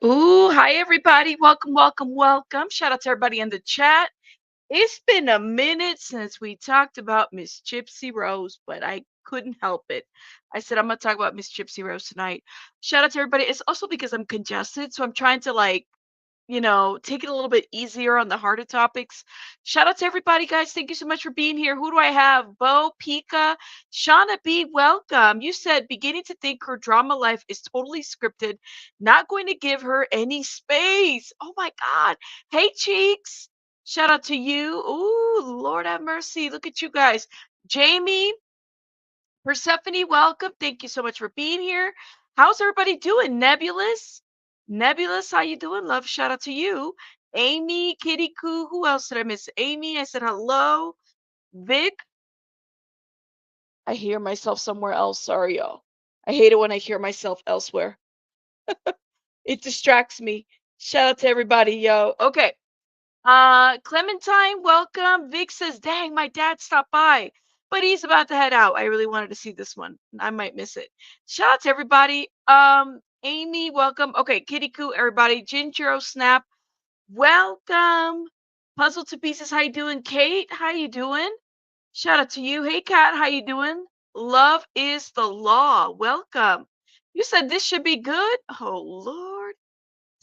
Ooh, hi everybody. Welcome, welcome, welcome. Shout out to everybody in the chat. It's been a minute since we talked about Miss Gypsy Rose, but I couldn't help it. I said I'm gonna talk about Miss Gypsy Rose tonight. Shout out to everybody. It's also because I'm congested, so I'm trying to take it a little bit easier on the harder topics. Shout out to everybody, guys. Thank you so much for being here. Who do I have? Bo, Pika, Shauna B, welcome. You said beginning to think her drama life is totally scripted, not going to give her any space. Oh my God. Hey, Cheeks. Shout out to you. Ooh, Lord have mercy. Look at you guys. Jamie, Persephone, welcome. Thank you so much for being here. How's everybody doing? Nebulous? Nebulous, how you doing? Love, shout out to you. Amy, Kitty Coo, who else did I miss? Amy, I said hello. Vic, I hear myself somewhere else. Sorry, y'all. I hate it when I hear myself elsewhere. It distracts me. Shout out to everybody, yo. Okay. Clementine, welcome. Vic says, dang, my dad stopped by, but he's about to head out. I really wanted to see this one. I might miss it. Shout out to everybody. Amy, welcome. Okay, Kitty Coo, everybody. Gingero Snap, welcome. Puzzle to Pieces, how you doing? Kate, how you doing? Shout out to you. Hey, Kat, how you doing? Love is the law. Welcome. You said this should be good? Oh, Lord.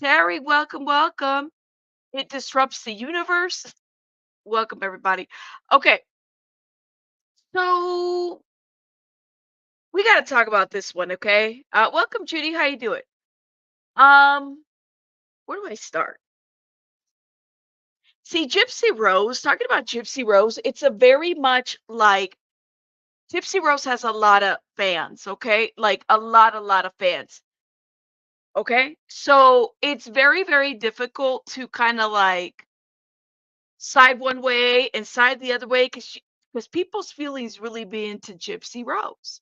Terry, welcome, welcome. It disrupts the universe. Welcome, everybody. Okay, so we got to talk about this one, okay? Welcome, Judy. How you doing? Um, where do I start? See, Gypsy Rose, talking about Gypsy Rose, it's a very much like Gypsy Rose has a lot of fans, okay? Like a lot of fans, okay? So it's very, very difficult to kind of like side one way and side the other way because people's feelings really be into Gypsy Rose.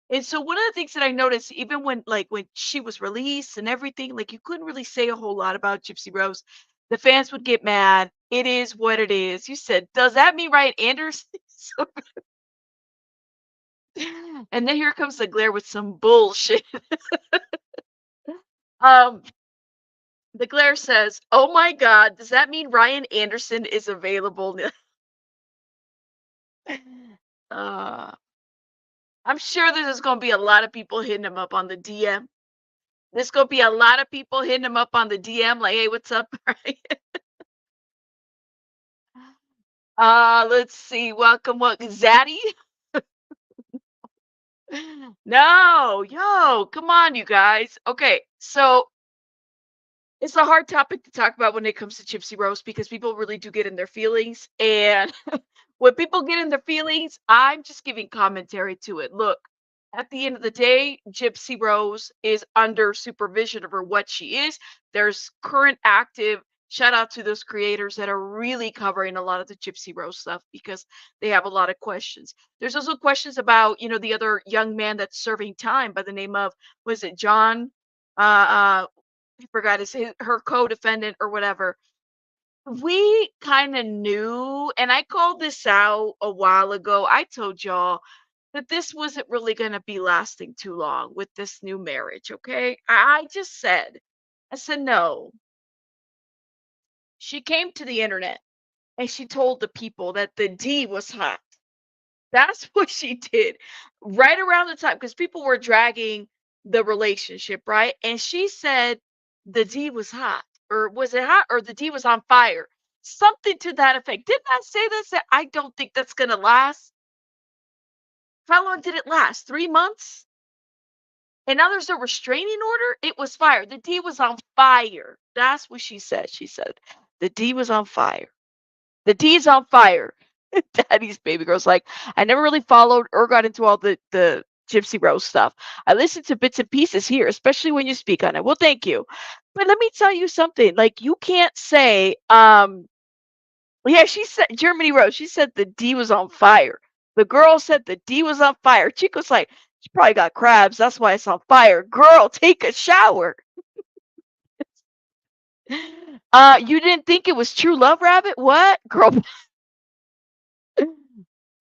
And so one of the things that I noticed, even when she was released and everything, like you couldn't really say a whole lot about Gypsy Rose. The fans would get mad. It is what it is. You said, does that mean Ryan Anderson? So- and then here comes the glare with some bullshit. Um, the glare says, "Oh my God, does that mean Ryan Anderson is available?" uh, I'm sure there's going to be a lot of people hitting him up on the DM. There's going to be a lot of people hitting him up on the DM, like, "Hey, what's up?" Right? Let's see. Welcome, Zaddy. No, yo, come on, you guys. Okay, so it's a hard topic to talk about when it comes to Gypsy Rose because people really do get in their feelings. And when people get in their feelings, I'm just giving commentary to it. Look, at the end of the day, Gypsy Rose is under supervision over what she is. There's current active shout out to those creators that are really covering a lot of the Gypsy Rose stuff because they have a lot of questions. There's also questions about, the other young man that's serving time by the name of, was it John? I forgot her co-defendant or whatever. We kind of knew, and I called this out a while ago. I told y'all that this wasn't really going to be lasting too long with this new marriage, okay? I just said, I said, no. She came to the internet and she told the people that the D was hot. That's what she did right around the time because people were dragging the relationship, right? And she said the D was hot, or was it hot, or the D was on fire? Something to that effect. Didn't I say this? That I don't think that's going to last. How long did it last? 3 months? And now there's a restraining order? It was fire. The D was on fire. That's what she said. She said the D was on fire. The D's on fire. Daddy's baby girl's like, I never really followed or got into all the Gypsy Rose stuff. I listened to bits and pieces here, especially when you speak on it. Well, thank you. But let me tell you something. Like you can't say, yeah, she said Germany Rose, she said the D was on fire. The girl said the D was on fire. Chico's like, she probably got crabs. That's why it's on fire. Girl, take a shower. You didn't think it was true love, Rabbit? What? Girl,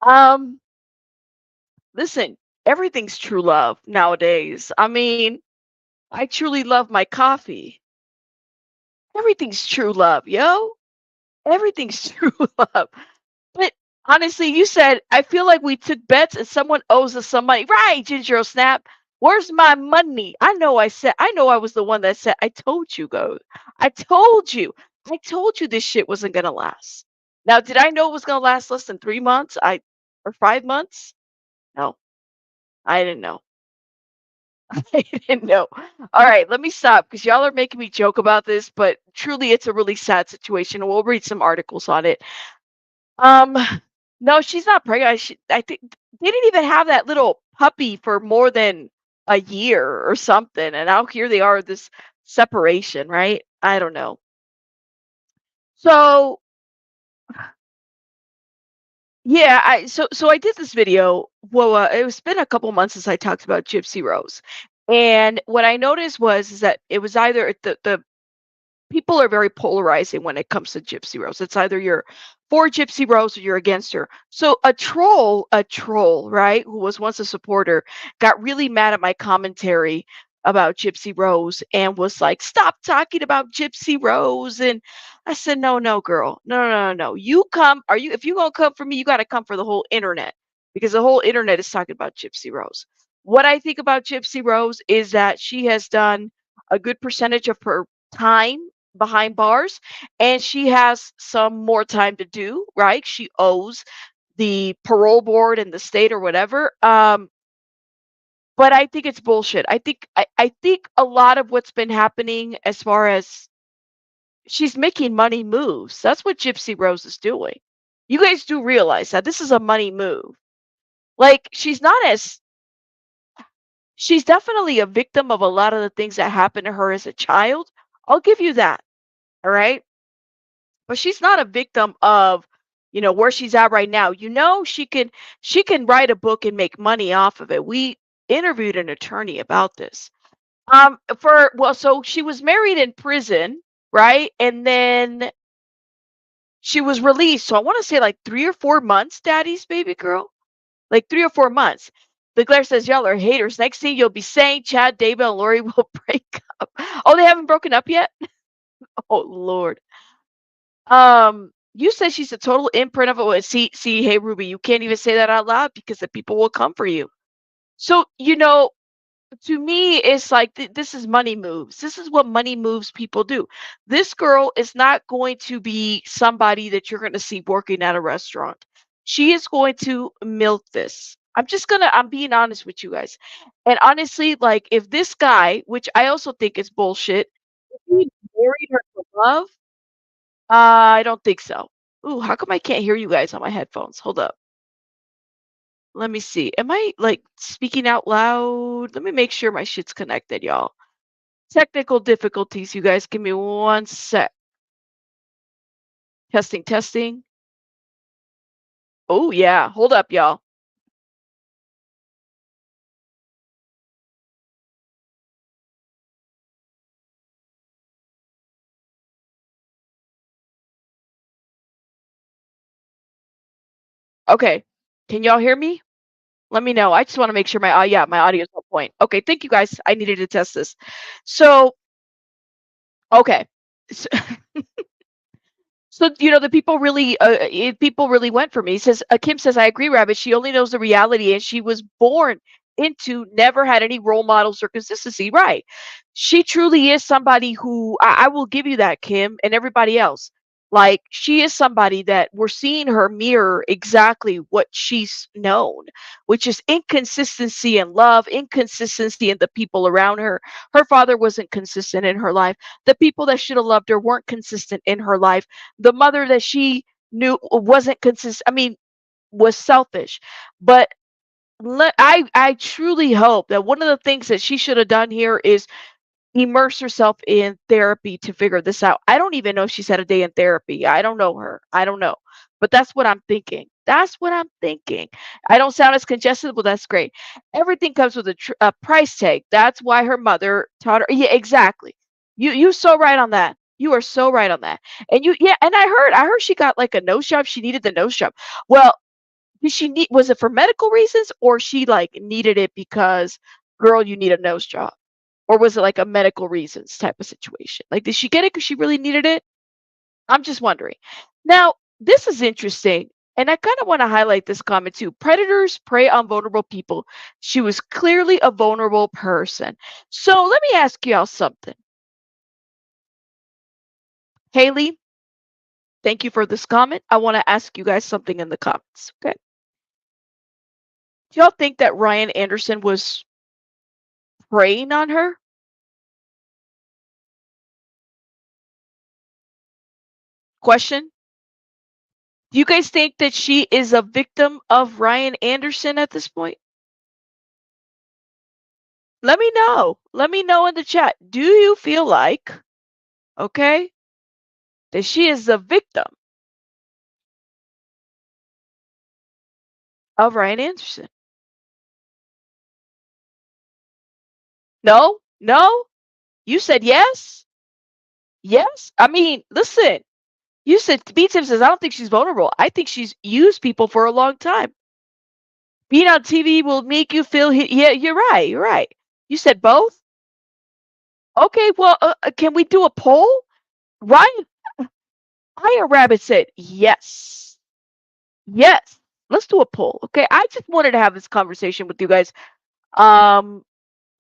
um, listen, everything's true love nowadays. I mean, I truly love my coffee. Everything's true love, yo. Everything's true love. But honestly, you said, I feel like we took bets and someone owes us some money. Right, Ginger Snap. Where's my money? I know I was the one that said, I told you, go. I told you. I told you this shit wasn't gonna last. Now, did I know it was gonna last less than 3 months? Or 5 months? No, I didn't know. I didn't know. All right, let me stop because y'all are making me joke about this, but truly it's a really sad situation. We'll read some articles on it. Um, no, she's not pregnant. I think they didn't even have that little puppy for more than a year or something, and now here they are, this separation, right? I don't know. So yeah, so I did this video. Well, it's been a couple months since I talked about Gypsy Rose, and what I noticed was is that it was either the people are very polarizing when it comes to Gypsy Rose. It's either you're for Gypsy Rose or you're against her. So a troll, right, who was once a supporter, got really mad at my commentary about Gypsy Rose and was like, "Stop talking about Gypsy Rose." And I said, "No, no, girl, no, no, no, no. You come. Are you? If you gonna come for me, you got to come for the whole internet because the whole internet is talking about Gypsy Rose." What I think about Gypsy Rose is that she has done a good percentage of her time behind bars and she has some more time to do, right? She owes the parole board and the state or whatever. But I think it's bullshit. I think a lot of what's been happening as far as she's making money moves. That's what Gypsy Rose is doing. You guys do realize that this is a money move. Like she's definitely a victim of a lot of the things that happened to her as a child. I'll give you that. All right. But she's not a victim of, where she's at right now. She can write a book and make money off of it. We interviewed an attorney about this. So she was married in prison, right? And then she was released. So I want to say like 3 or 4 months, daddy's baby girl. Like 3 or 4 months. The Claire says, y'all are haters. Next thing you'll be saying Chad, David, and Lori will break up. Oh, they haven't broken up yet? Oh Lord. You said she's a total imprint of a see, hey Ruby, you can't even say that out loud because the people will come for you. So, to me, it's like this is money moves. This is what money moves people do. This girl is not going to be somebody that you're going to see working at a restaurant. She is going to milk this. I'm being honest with you guys. And honestly, like if this guy, which I also think is bullshit, if he married her for love, I don't think so. Ooh, how come I can't hear you guys on my headphones? Hold up. Let me see. Am I like speaking out loud? Let me make sure my shit's connected, y'all. Technical difficulties, you guys. Give me one sec. Testing, testing. Oh, yeah. Hold up, y'all. Okay. Can y'all hear me? Let me know. I just want to make sure yeah, my audio is on point. Okay, thank you guys. I needed to test this. So, okay. So, the people really went for me. He says, Kim says, I agree, Rabbit. She only knows the reality and she was born into never had any role models or consistency. Right. She truly is somebody who I will give you that, Kim, and everybody else. Like she is somebody that we're seeing her mirror exactly what she's known, which is inconsistency in love, inconsistency in the people around her. Her father wasn't consistent in her life. The people that should have loved her weren't consistent in her life. The mother that she knew wasn't consistent. I mean, was selfish. But I truly hope that one of the things that she should have done here is immerse herself in therapy to figure this out. I don't even know if she's had a day in therapy. I don't know her. I don't know. But that's what I'm thinking. That's what I'm thinking. I don't sound as congested, but that's great. Everything comes with a price tag. That's why her mother taught her. Yeah, exactly. You so right on that. You are so right on that. And yeah, and I heard she got like a nose job. She needed the nose job. Well, was it for medical reasons or she like needed it because girl, you need a nose job? Or was it like a medical reasons type of situation? Like, did she get it because she really needed it? I'm just wondering. Now, this is interesting, and I kind of want to highlight this comment too. Predators prey on vulnerable people. She was clearly a vulnerable person. So let me ask y'all something. Haley, thank you for this comment. I want to ask you guys something in the comments. Okay. Do y'all think that Ryan Anderson was preying on her? Question. Do you guys think that she is a victim of Ryan Anderson at this point? Let me know. Let me know in the chat. Do you feel like, okay, that she is a victim of Ryan Anderson? No? No? You said yes? Yes? I mean, listen. You said B-Tip says, I don't think she's vulnerable. I think she's used people for a long time. Being on TV will make you feel, yeah, you're right. You're right. You said both? Okay, well, can we do a poll? Ryan, Fire Rabbit said yes. Yes. Let's do a poll. Okay. I just wanted to have this conversation with you guys. Um,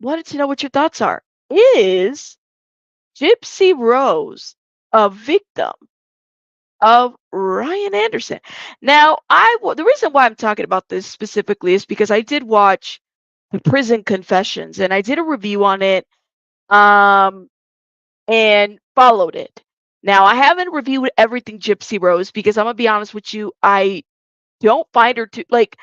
wanted to know what your thoughts are. Is Gypsy Rose a victim of Ryan Anderson? Now, the reason why I'm talking about this specifically is because I did watch the Prison Confessions and I did a review on it and followed it. Now, I haven't reviewed everything Gypsy Rose because I'm gonna be honest with you, I don't find her to like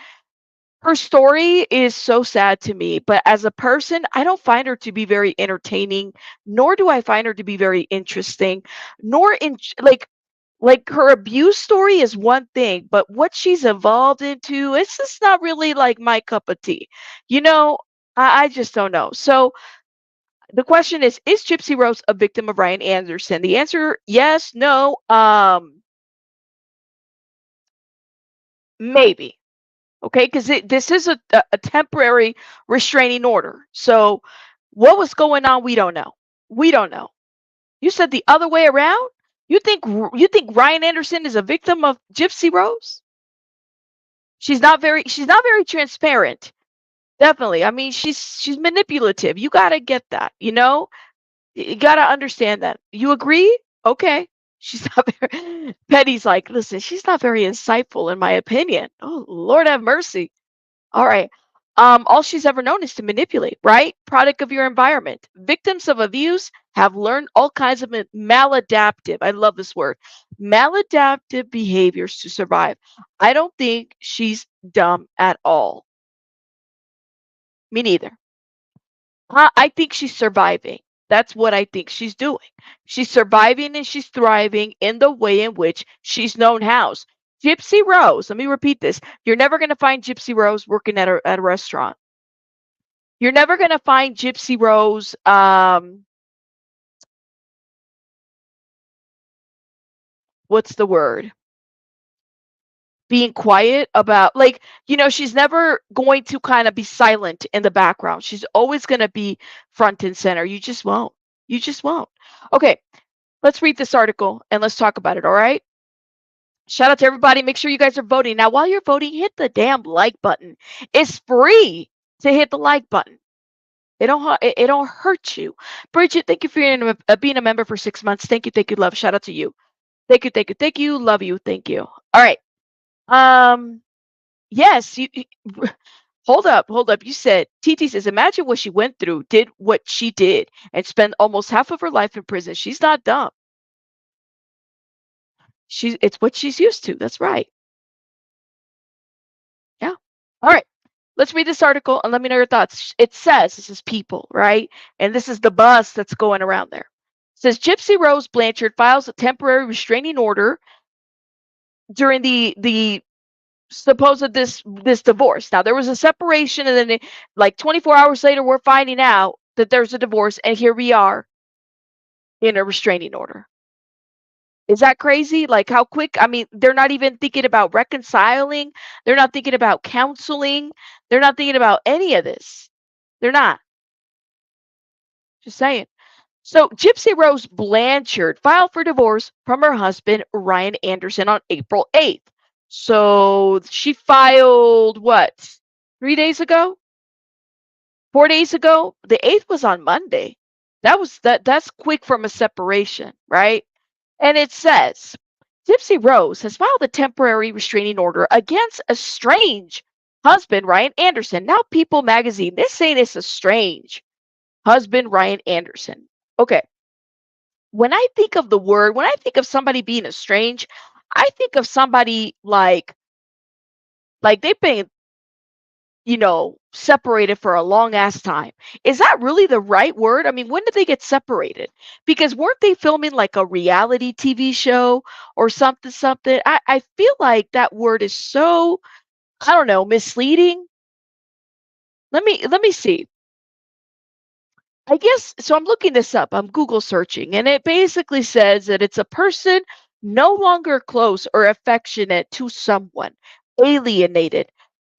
her story is so sad to me, but as a person, I don't find her to be very entertaining, nor do I find her to be very interesting, nor in like her abuse story is one thing, but what she's evolved into, it's just not really like my cup of tea. You know, I just don't know. So the question is Gypsy Rose a victim of Ryan Anderson? The answer, yes, no, maybe. Okay, because this is a temporary restraining order. So what was going on? We don't know. We don't know. You said the other way around. You think Ryan Anderson is a victim of Gypsy Rose? She's not very transparent. Definitely. I mean, she's manipulative. You gotta get that. You gotta understand that. You agree? Okay. She's not very. Petty's like, listen. She's not very insightful, in my opinion. Oh Lord have mercy. All right. All she's ever known is to manipulate, right? Product of your environment. Victims of abuse have learned all kinds of maladaptive, I love this word, maladaptive behaviors to survive. I don't think she's dumb at all. Me neither. I think she's surviving. That's what I think she's doing. She's surviving and she's thriving in the way in which she's known house. Gypsy Rose, let me repeat this. You're never going to find Gypsy Rose working at a restaurant. You're never going to find Gypsy Rose what's the word? Being quiet about she's never going to kind of be silent in the background. She's always going to be front and center. You just won't. You just won't. Okay, let's read this article and let's talk about it, all right? Shout out to everybody. Make sure you guys are voting. Now, while you're voting, hit the damn like button. It's free to hit the like button. It don't hurt you. Bridget, thank you for being a member for 6 months. Thank you, love. Shout out to you. Thank you, love you, thank you. All right. Um, yes, hold up. You said TT says, imagine what she went through, did what she did, and spent almost half of her life in prison. She's not dumb. It's what she's used to. That's right. Yeah. All right. Let's read this article and let me know your thoughts. It says, this is People, right? And this is the buzz that's going around there. It says Gypsy Rose Blanchard files a temporary restraining order during the supposed this divorce. Now there was a separation, and then like 24 hours later, we're finding out that there's a divorce, and here we are in a restraining order. Is that crazy? Like how quick? I mean, they're not even thinking about reconciling. They're not thinking about counseling. They're not thinking about any of this. They're not. Just saying. So, Gypsy Rose Blanchard filed for divorce from her husband, Ryan Anderson, on April 8th. So, she filed what? 3 days ago? 4 days ago? The 8th was on Monday. That's quick from a separation, right? And it says Gypsy Rose has filed a temporary restraining order against estranged husband Ryan Anderson. Now, People magazine, they're saying it's estranged husband Ryan Anderson. Okay. When I think of somebody being estranged, I think of somebody like they've been, separated for a long ass time. Is that really the right word? I mean, when did they get separated? Because weren't they filming like a reality TV show or something, something? I feel like that word is so, I don't know, misleading. Let me see. I guess so. I'm looking this up. I'm Google searching, and it basically says that it's a person no longer close or affectionate to someone, alienated.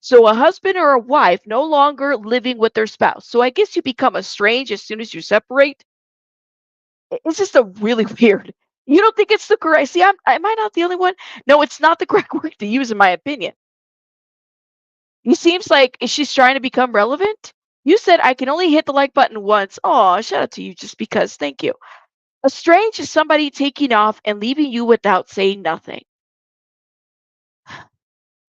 So, a husband or a wife no longer living with their spouse. So, I guess you become estranged as soon as you separate. It's just a really weird. You don't think it's the correct? See, am I not the only one? No, it's not the correct word to use, in my opinion. It seems like is she's trying to become relevant. You said I can only hit the like button once. Oh, shout out to you just because. Thank you. Estranged is somebody taking off and leaving you without saying nothing.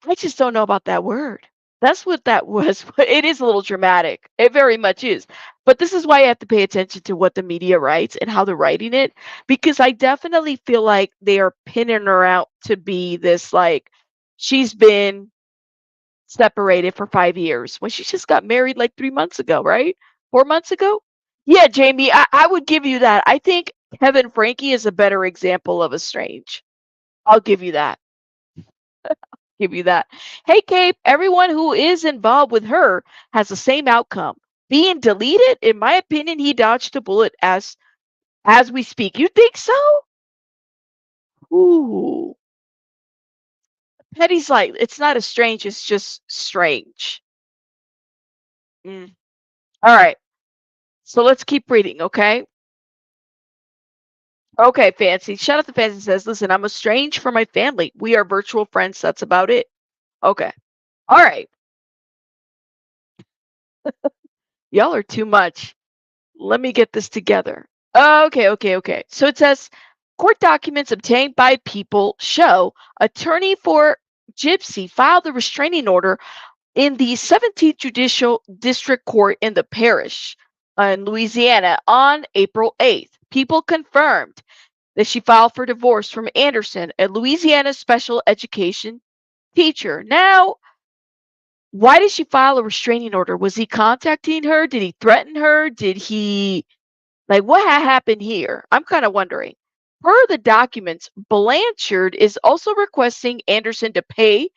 I just don't know about that word. That's what that was. It is a little dramatic. It very much is. But this is why I have to pay attention to what the media writes and how they're writing it, because I definitely feel like they are pinning her out to be this like she's been separated for 5 years when she just got married like 3 months ago, right? 4 months ago? Yeah, Jamie, I would give you that. I think Kevin Frankie is a better example of a strange. I'll give you that. Give you that. Hey, Cape, everyone who is involved with her has the same outcome. Being deleted, in my opinion, he dodged a bullet as we speak. You think so? Ooh. Petty's like, it's not a strange, it's just strange. Mm. All right. So let's keep reading, okay? Okay, Fancy. Shout out to Fancy says, listen, I'm estranged from my family. We are virtual friends. That's about it. Okay. All right. Y'all are too much. Let me get this together. Okay. So it says court documents obtained by People show attorney for Gypsy filed a restraining order in the 17th Judicial District Court in the Parish in Louisiana on April 8th. People confirmed that she filed for divorce from Anderson, a Louisiana special education teacher. Now, why did she file a restraining order? Was he contacting her? Did he threaten her? Did he, like, what happened here? I'm kind of wondering. Per the documents, Blanchard is also requesting Anderson to pay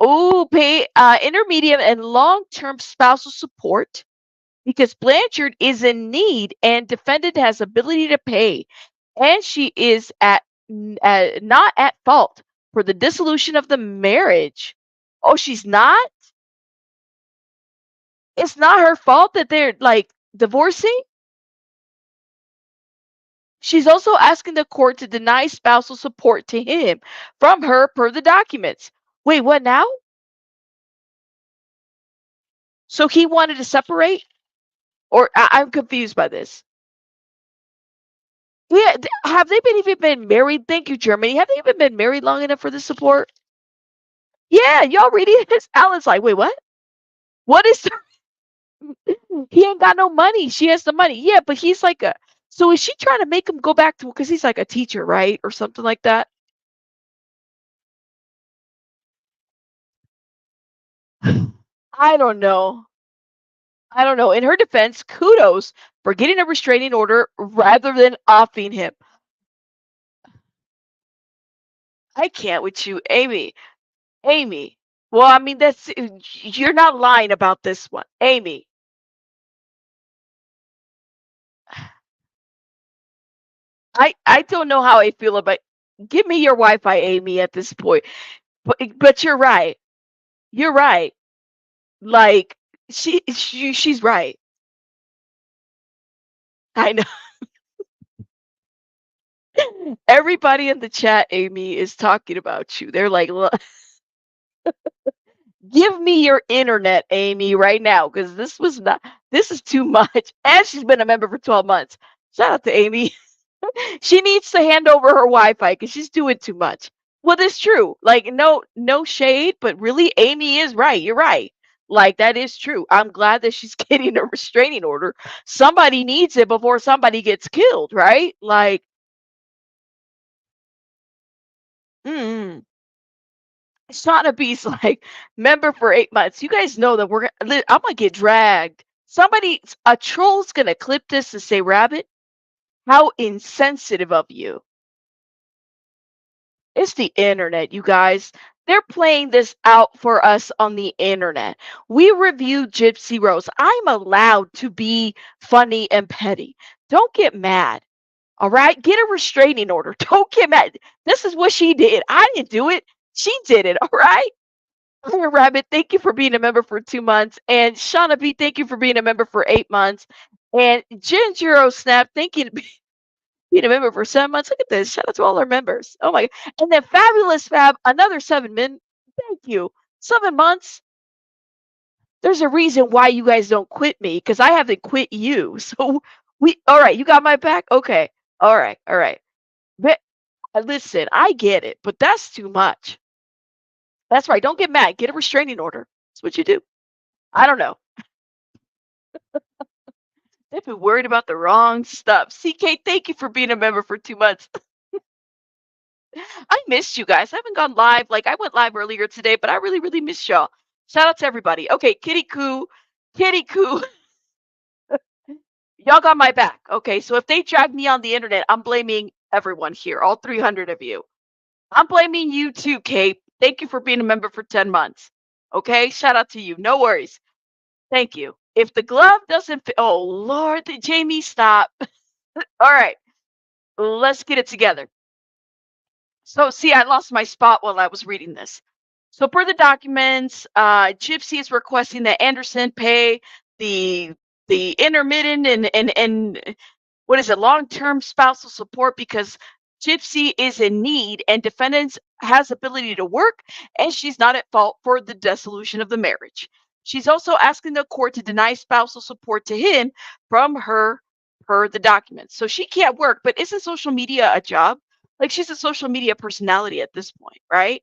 intermediate and long-term spousal support because Blanchard is in need and defendant has ability to pay, and she is not at fault for the dissolution of the marriage. Oh, she's not? It's not her fault that they're like divorcing? She's also asking the court to deny spousal support to him from her per the documents. Wait, what now? So he wanted to separate? Or I'm confused by this. Yeah, have they even been married? Thank you, Germany. Have they even been married long enough for the support? Yeah, y'all reading this? Alan's like, wait, what? What is he ain't got no money. She has the money. Yeah, but he's like a so is she trying to make him go back to because he's like a teacher, right? Or something like that? I don't know. I don't know. In her defense, kudos for getting a restraining order rather than offing him. I can't with you, Amy. Amy. Well, I mean, that's you're not lying about this one, Amy. I don't know how I feel about. Give me your Wi-Fi, Amy, at this point. But you're right. You're right. Like she's right. I know. Everybody in the chat, Amy, is talking about you. They're like, "Look, give me your internet, Amy, right now, because this is too much." And she's been a member for 12 months. Shout out to Amy. She needs to hand over her Wi-Fi because she's doing too much. Well, that's true. Like, no shade, but really, Amy is right. You're right. Like, that is true. I'm glad that she's getting a restraining order. Somebody needs it before somebody gets killed, right? Like, mm. Shauna B's like, member for 8 months. You guys know that I'm gonna get dragged. A troll's gonna clip this and say, Rabbit, how insensitive of you. It's the internet, you guys. They're playing this out for us on the internet. We reviewed Gypsy Rose. I'm allowed to be funny and petty. Don't get mad. All right? Get a restraining order. Don't get mad. This is what she did. I didn't do it. She did it. All right? Rabbit, thank you for being a member for 2 months. And Shauna B, thank you for being a member for 8 months. And Ginger Snap, thank you being a member for 7 months. Look at this. Shout out to all our members. Oh my. And then Fabulous Fab, another 7 men. Thank you. 7 months. There's a reason why you guys don't quit me because I haven't quit you. So all right, you got my back? Okay. All right. All right. But listen, I get it, but that's too much. That's right. Don't get mad. Get a restraining order. That's what you do. I don't know. They've been worried about the wrong stuff. CK, thank you for being a member for 2 months. I missed you guys. I haven't gone live. Like I went live earlier today, but I really, really missed y'all. Shout out to everybody. Okay, Kitty Coo, y'all got my back. Okay, so if they drag me on the internet, I'm blaming everyone here, all 300 of you. I'm blaming you too, Kate. Thank you for being a member for 10 months. Okay, shout out to you. No worries. Thank you. If the glove doesn't fit, oh Lord, Jamie, stop. All right, let's get it together. So, see, I lost my spot while I was reading this. So, per the documents, Gypsy is requesting that Anderson pay the intermittent and what is it, long-term spousal support because Gypsy is in need and defendants has ability to work and she's not at fault for the dissolution of the marriage. She's also asking the court to deny spousal support to him from her per the documents. So she can't work, but isn't social media a job? Like she's a social media personality at this point, right?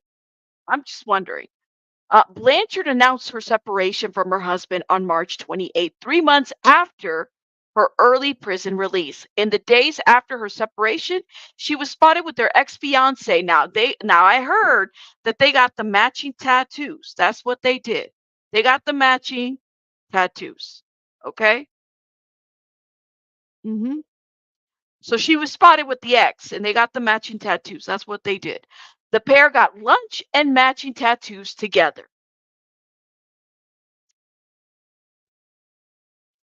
I'm just wondering. Blanchard announced her separation from her husband on March 28th, 3 months after her early prison release. In the days after her separation, she was spotted with their ex-fiance. Now I heard that they got the matching tattoos. That's what they did. They got the matching tattoos. Okay. hmm So she was spotted with the ex, and they got the matching tattoos. That's what they did. The pair got lunch and matching tattoos together.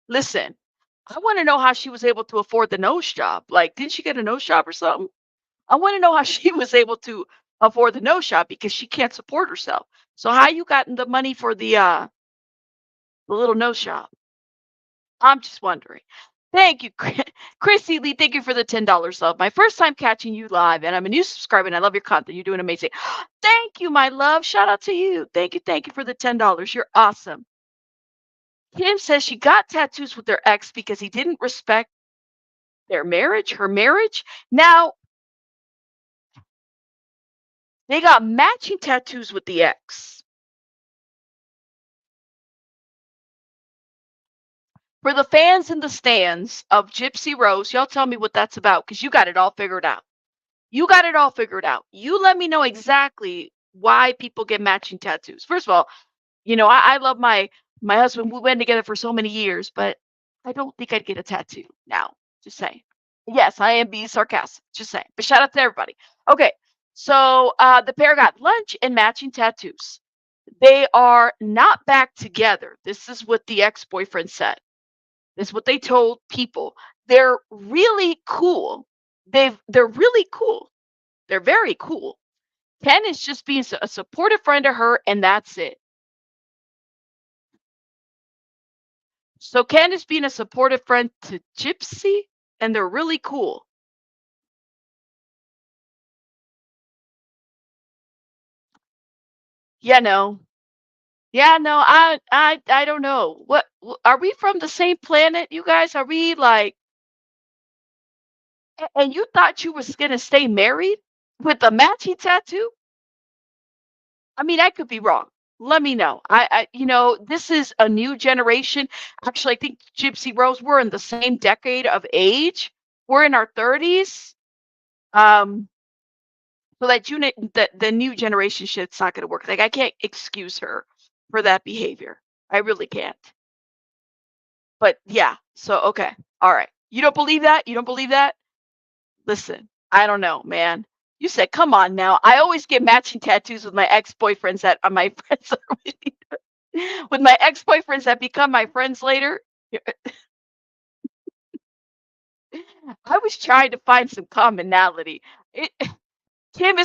Listen, I want to know how she was able to afford the nose job. Like, didn't she get a nose job or something? I want to know how she was able to afford the nose job because she can't support herself. So how you gotten the money for the little nose job? I'm just wondering. Thank you, Chrissy Lee. Thank you for the $10 love. My first time catching you live, and I'm a new subscriber, and I love your content. You're doing amazing. Thank you, my love. Shout out to you. Thank you for the $10. You're awesome. Kim says she got tattoos with their ex because he didn't respect her marriage. Now they got matching tattoos with the ex. For the fans in the stands of Gypsy Rose, y'all tell me what that's about because you got it all figured out. You got it all figured out. You let me know exactly why people get matching tattoos. First of all, I love my husband. We've been together for so many years, but I don't think I'd get a tattoo now. Just saying. Yes, I am being sarcastic. Just saying. But shout out to everybody. Okay. So the pair got lunch and matching tattoos. They are not back together. This is what the ex-boyfriend said. This is what they told people. They're really cool. They're really cool. They're very cool. Ken is just being a supportive friend to her, and that's it. So Candace being a supportive friend to Gypsy, and they're really cool. Yeah, no. Yeah, no, I don't know. Are we from the same planet, you guys? Are we like and you thought you was gonna stay married with a matching tattoo? I mean, I could be wrong. Let me know. This is a new generation. Actually, I think Gypsy Rose, we're in the same decade of age. We're in our 30s. Um, so that the new generation shit's not gonna work. Like I can't excuse her for that behavior. I really can't. But yeah, so okay. All right. You don't believe that? You don't believe that? Listen, I don't know, man. You said, come on now. I always get matching tattoos with my ex-boyfriends that are my friends are with me. With my ex-boyfriends that become my friends later. I was trying to find some commonality. It, Kim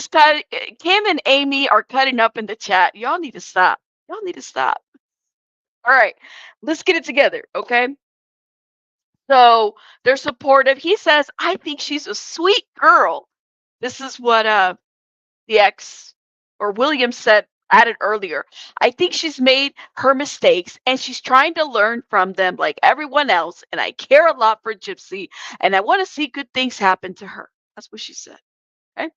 and Amy are cutting up in the chat. Y'all need to stop. Y'all need to stop. All right, let's get it together, okay? So they're supportive. He says, I think she's a sweet girl. This is what the ex or William said added earlier. I think she's made her mistakes and she's trying to learn from them like everyone else. And I care a lot for Gypsy and I want to see good things happen to her. That's what she said. Okay.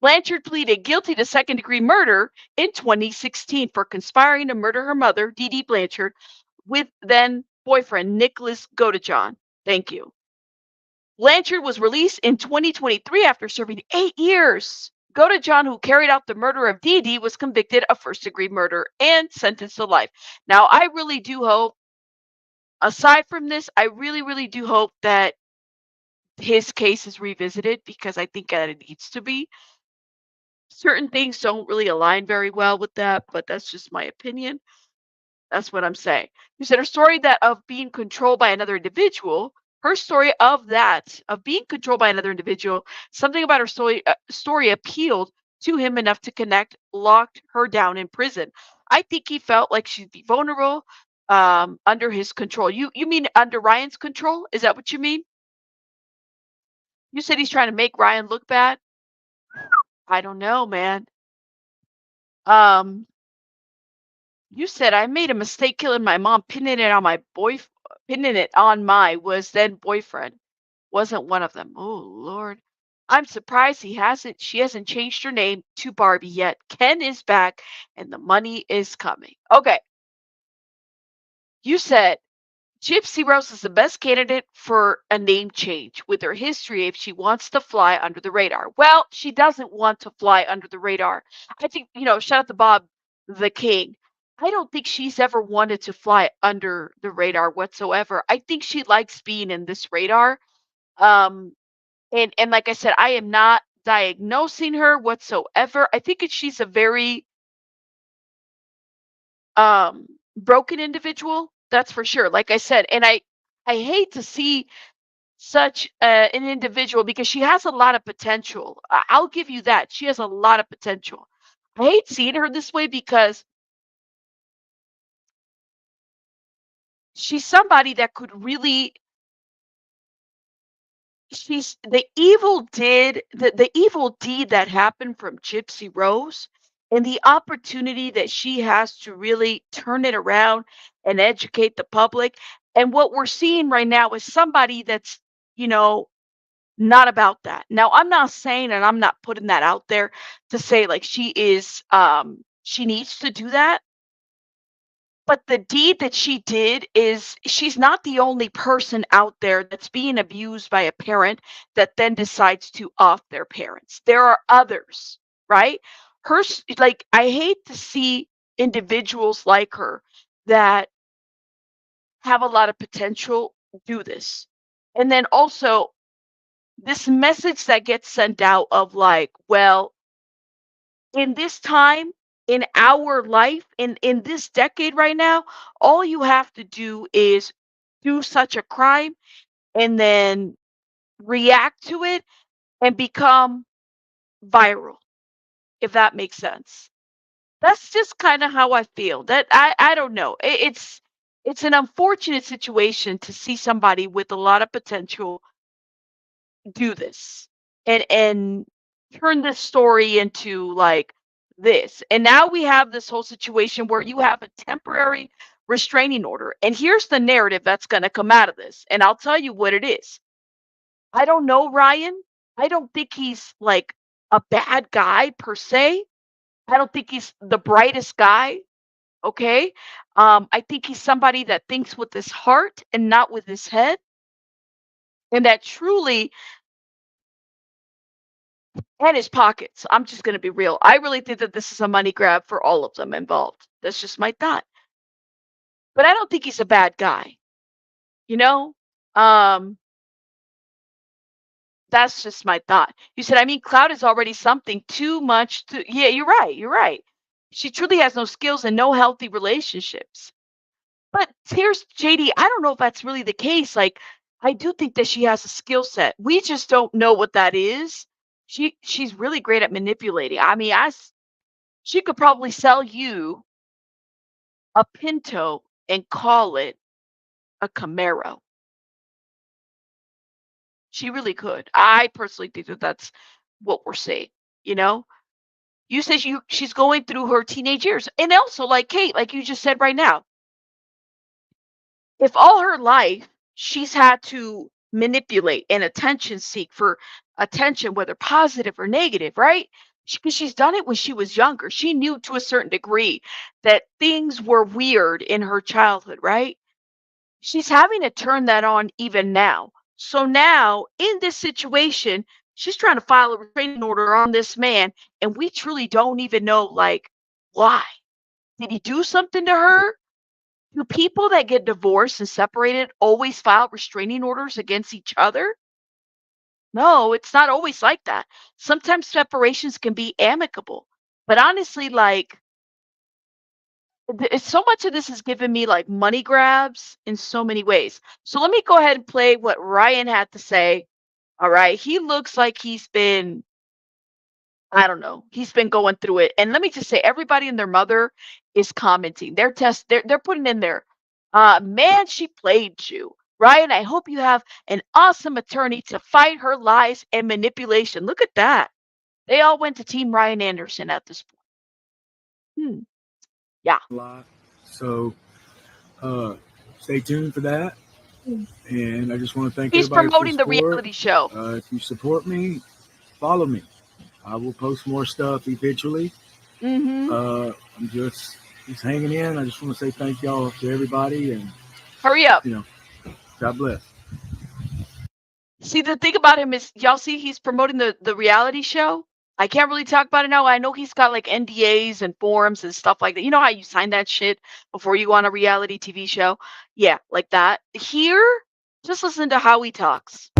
Blanchard pleaded guilty to second-degree murder in 2016 for conspiring to murder her mother, Dee Dee Blanchard, with then boyfriend Nicholas Godejohn. Thank you. Blanchard was released in 2023 after serving 8 years. Godejohn, who carried out the murder of Dee Dee, was convicted of first-degree murder and sentenced to life. Now, I really do hope, aside from this, I really, really do hope that his case is revisited because I think that it needs to be. Certain things don't really align very well with that, but that's just my opinion. That's what I'm saying. You said her story that of being controlled by another individual, her story of that, of being controlled by another individual, something about her story appealed to him enough to connect, locked her down in prison. I think he felt like she'd be vulnerable under his control. You mean under Ryan's control? Is that what you mean? You said he's trying to make Ryan look bad? I don't know, man. Um, You said I made a mistake killing my mom, pinning it on my was then boyfriend. Wasn't one of them. Oh Lord. I'm surprised she hasn't changed her name to Barbie yet. Ken is back and the money is coming. Okay. You said Gypsy Rose is the best candidate for a name change with her history if she wants to fly under the radar. Well, she doesn't want to fly under the radar. I think, shout out to Bob the King. I don't think she's ever wanted to fly under the radar whatsoever. I think she likes being in this radar. Um, and like I said, I am not diagnosing her whatsoever. I think she's a very broken individual. That's for sure. Like I said, and I hate to see such an individual because she has a lot of potential. I'll give you that. She has a lot of potential. I hate seeing her this way because she's somebody that could really she's the evil deed that happened from Gypsy Rose and the opportunity that she has to really turn it around and educate the public. And what we're seeing right now is somebody that's, you know, not about that. Now, I'm not saying and I'm not putting that out there to say like she needs to do that, but the deed that she did is she's not the only person out there that's being abused by a parent that then decides to off their parents. There are others, right? Like I hate to see individuals like her that have a lot of potential do this. And then also this message that gets sent out of like, well, in this time in our life in this decade right now, all you have to do is do such a crime and then react to it and become viral, if that makes sense. That's just kind of how I feel. That I don't know. it's an unfortunate situation to see somebody with a lot of potential do this and turn this story into like this. And now we have this whole situation where you have a temporary restraining order. And here's the narrative that's going to come out of this. And I'll tell you what it is. I don't know Ryan. I don't think he's like a bad guy per se. I don't think he's the brightest guy. Okay. I think he's somebody that thinks with his heart and not with his head. And that truly, and his pockets. I'm just going to be real. I really think that this is a money grab for all of them involved. That's just my thought. But I don't think he's a bad guy. You know? Um, that's just my thought. You said, I mean, Cloud is already something too much to. Yeah, you're right. You're right. She truly has no skills and no healthy relationships. But here's JD. I don't know if that's really the case. Like, I do think that she has a skill set. We just don't know what that is. She's really great at manipulating. I mean, she could probably sell you a Pinto and call it a Camaro. She really could. I personally think that that's what we're saying, you know? You say she's going through her teenage years. And also, like Kate, like you just said right now, if all her life she's had to manipulate and attention seek for attention, whether positive or negative, right? Because she's done it when she was younger. She knew to a certain degree that things were weird in her childhood, right? She's having to turn that on even now. So now, in this situation, she's trying to file a restraining order on this man, and we truly don't even know, like, why. Did he do something to her? Do people that get divorced and separated always file restraining orders against each other? No, it's not always like that. Sometimes separations can be amicable. But honestly, like, so much of this is giving me like money grabs in so many ways. So let me go ahead and play what Ryan had to say. All right. He looks like he's been, I don't know, he's been going through it. And let me just say, everybody and their mother is commenting. They're putting in there. Man, she played you. Ryan, I hope you have an awesome attorney to fight her lies and manipulation. Look at that. They all went to Team Ryan Anderson at this point. Yeah. A lot. So stay tuned for that. And I just want to thank He's everybody promoting for the support. reality show. If you support me, follow me. I will post more stuff eventually. I'm just hanging in. I just want to say thank y'all to everybody, and Hurry up. God bless. See, the thing about him is, y'all see, he's promoting the reality show. I can't really talk about it now. I know he's got like NDAs and forums and stuff like that. You know how you sign that shit before you go on a reality TV show? Yeah, like that. Here, just listen to how he talks.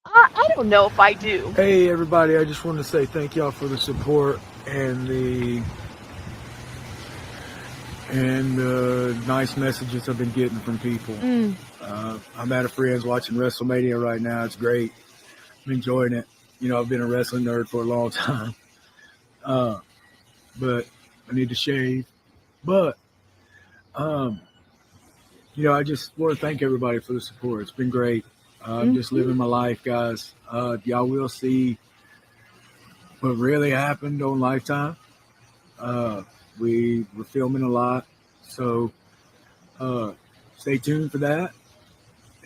I don't know if I do. Hey, everybody. I just want to say thank y'all for the support and the nice messages I've been getting from people. I'm at a friend's watching WrestleMania right now. It's great. I'm enjoying it. I've been a wrestling nerd for a long time. But I need to shave. But, I just want to thank everybody for the support. It's been great. I'm just living my life, guys. Y'all will see what really happened on Lifetime. We were filming a lot. So stay tuned for that.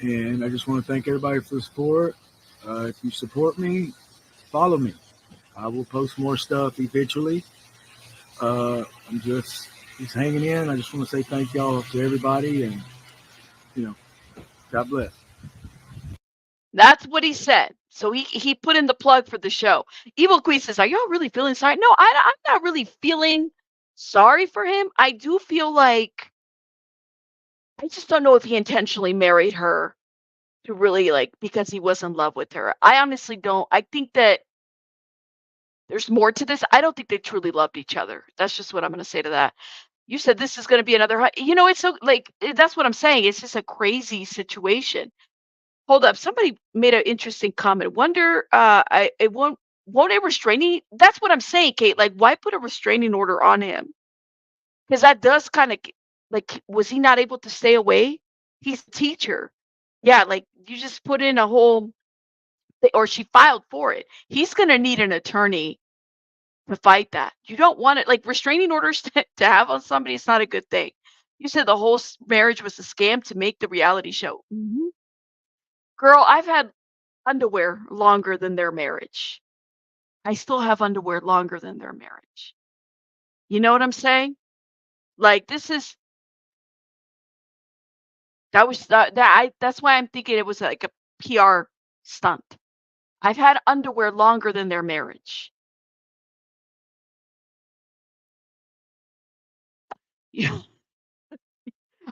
And I just want to thank everybody for the support. If you support me, follow me. I will post more stuff eventually. I'm just hanging in. I just want to say thank y'all to everybody, and God bless. That's what he said. So he put in the plug for the show. Evil Queen says, "Are y'all really feeling sorry?" No, I'm not really feeling sorry for him. I do feel like I just don't know if he intentionally married her to really like because he was in love with her. I honestly don't. I think that there's more to this. I don't think they truly loved each other. That's just what I'm going to say to that. You said this is going to be another. It's so like that's what I'm saying. It's just a crazy situation. Hold up. Somebody made an interesting comment. Wonder, it won't a restraining. That's what I'm saying, Kate. Like, why put a restraining order on him? because that does kind of like, was he not able to stay away? He's a teacher. Yeah, like you just put in a whole or she filed for it. He's going to need an attorney to fight that. You don't want it like restraining orders to have on somebody. It's not a good thing. You said the whole marriage was a scam to make the reality show. Girl, I've had underwear longer than their marriage. I still have underwear longer than their marriage. You know what I'm saying? Like this is that was that's why I'm thinking it was like a PR stunt. I've had underwear longer than their marriage. Yeah.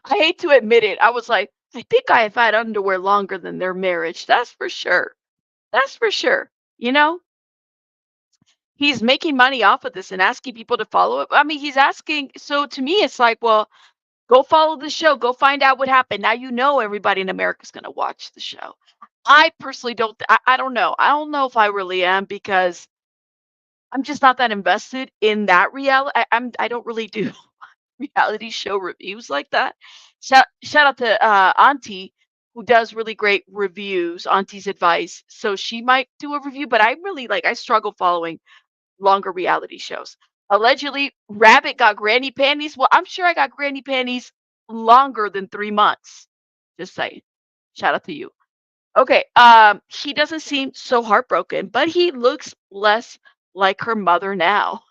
I hate to admit it. I was like, I think I have had underwear longer than their marriage. That's for sure. That's for sure. You know, he's making money off of this and asking people to follow it. I mean, he's asking. So to me, it's like, well, go follow the show. Go find out what happened. Now you know everybody in America is going to watch the show. I personally don't. I don't know. I don't know if I really am because I'm just not that invested in that reality. I don't really do reality show reviews like that. Shout out to Auntie who does really great reviews. Auntie's advice. So she might do a review, but I really I struggle following longer reality shows. Allegedly, Rabbit got granny panties. Well, I'm sure I got granny panties longer than 3 months. Just saying. Shout out to you. Okay. He doesn't seem so heartbroken, but he looks less like her mother now.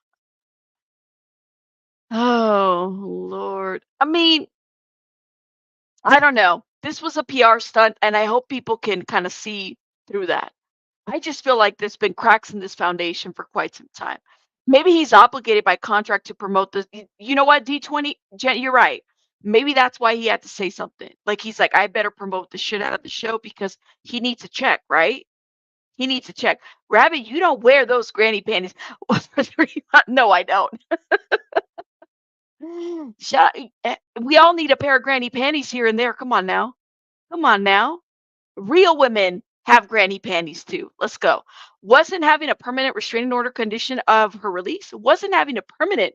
Oh Lord. I mean, I don't know. This was a PR stunt, and I hope people can kind of see through that. I just feel like there's been cracks in this foundation for quite some time. Maybe he's obligated by contract to promote this. You know what, D20, Jen, you're right. Maybe that's why he had to say something. Like he's like, I better promote the shit out of the show because he needs a check, right? He needs a check. Rabbit, you don't wear those granny panties for 3 months. No, I don't. Shut, we all need a pair of granny panties here and there. Come on now. Come on now. Real women have granny panties too. Let's go. Wasn't having a permanent restraining order condition of her release. Wasn't having a permanent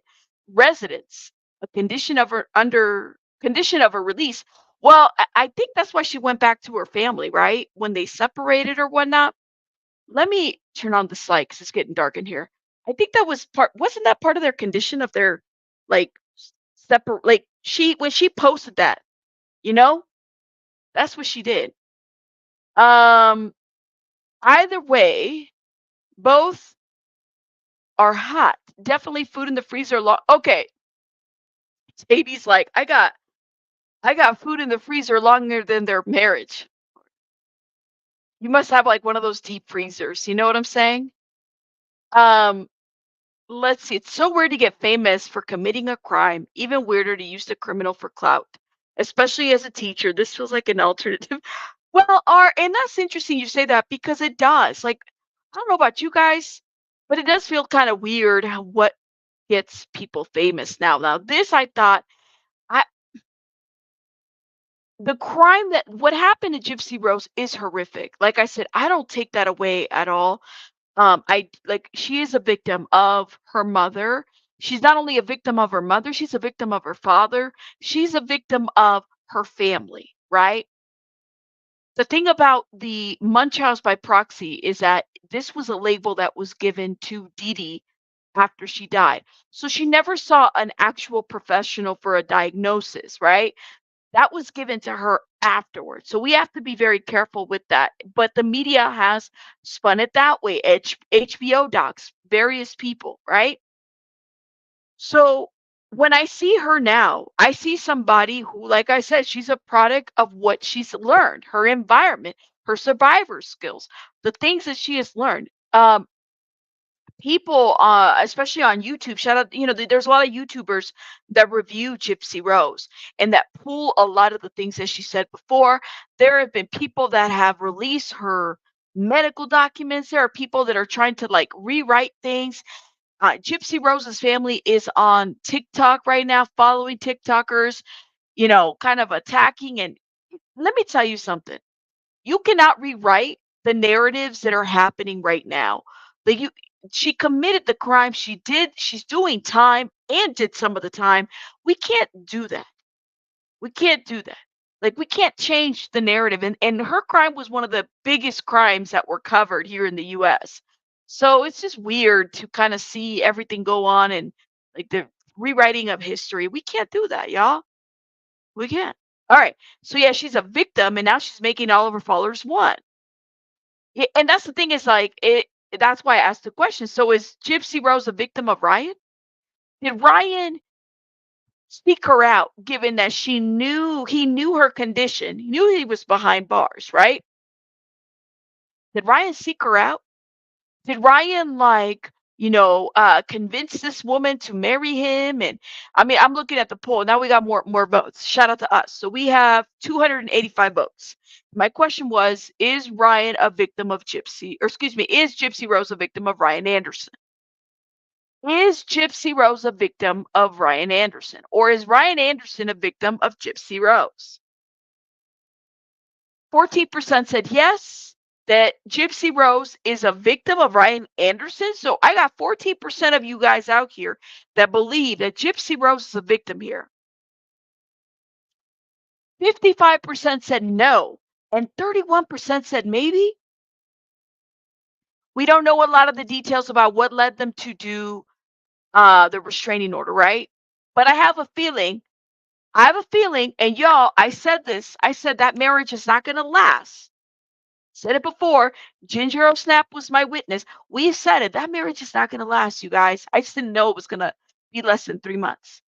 residence a condition of her under condition of her release. Well, I think that's why she went back to her family, right? When they separated or whatnot. Let me turn on the light because it's getting dark in here. I think that was part. Wasn't that part of their condition of their like separate? Like she when she posted that, you know, that's what she did. Um, Either way, both are hot. Definitely food in the freezer okay. Katie's like, I got food in the freezer longer than their marriage. You must have like one of those deep freezers. You know what I'm saying? Um, let's see. It's so weird to get famous for committing a crime. Even weirder to use the criminal for clout. Especially as a teacher. This feels like an alternative. Well, and that's interesting you say that because it does. Like, I don't know about you guys, but it does feel kind of weird how what gets people famous now. Now, this I thought I the crime that what happened to Gypsy Rose is horrific. Like I said, I don't take that away at all. I like she is a victim of her mother. She's not only a victim of her mother, she's a victim of her father. She's a victim of her family, right? The thing about the Munchausen by proxy is that this was a label that was given to Dee Dee after she died. So she never saw an actual professional for a diagnosis, right? That was given to her afterwards. So we have to be very careful with that. But the media has spun it that way. HBO docs, various people, right? So when I see her now, I see somebody who, like I said, she's a product of what she's learned, her environment, her survivor skills, the things that she has learned. People, especially on YouTube, shout out, there's a lot of YouTubers that review Gypsy Rose and that pull a lot of the things that she said before. There have been people that have released her medical documents. There are people that are trying to like rewrite things. Gypsy Rose's family is on TikTok right now, following TikTokers, kind of attacking. And let me tell you something. You cannot rewrite the narratives that are happening right now. She committed the crime. She did. She's doing time and did some of the time. We can't do that. We can't do that. Like, we can't change the narrative, and her crime was one of the biggest crimes that were covered here in the US. So, it's just weird to kinda see everything go on and, like, the rewriting of history. We can't do that, y'all. We can't. Alright. So, yeah, she's a victim, and now she's making all of her followers one. Yeah, and that's the thing is, like, that's why I asked the question. So, is Gypsy Rose a victim of Ryan? Did Ryan seek her out, given that he knew her condition, he knew he was behind bars, right? Did Ryan seek her out? Did Ryan, like, convince this woman to marry him? And I mean, I'm looking at the poll. Now we got more votes. Shout out to us. So we have 285 votes. My question was, is Ryan a victim of Gypsy, or excuse me, is Gypsy Rose a victim of Ryan Anderson? Is Gypsy Rose a victim of Ryan Anderson? Or is Ryan Anderson a victim of Gypsy Rose? 14% said yes, that Gypsy Rose is a victim of Ryan Anderson. So I got 14% of you guys out here that believe that Gypsy Rose is a victim here. 55% said no, and 31% said maybe. We don't know a lot of the details about what led them to do the restraining order, right? But I have a feeling, and y'all, I said this, I said that marriage is not going to last. Said it before. Ginger O'Snap was my witness. We said it. That marriage is not going to last, you guys. I just didn't know it was going to be less than 3 months.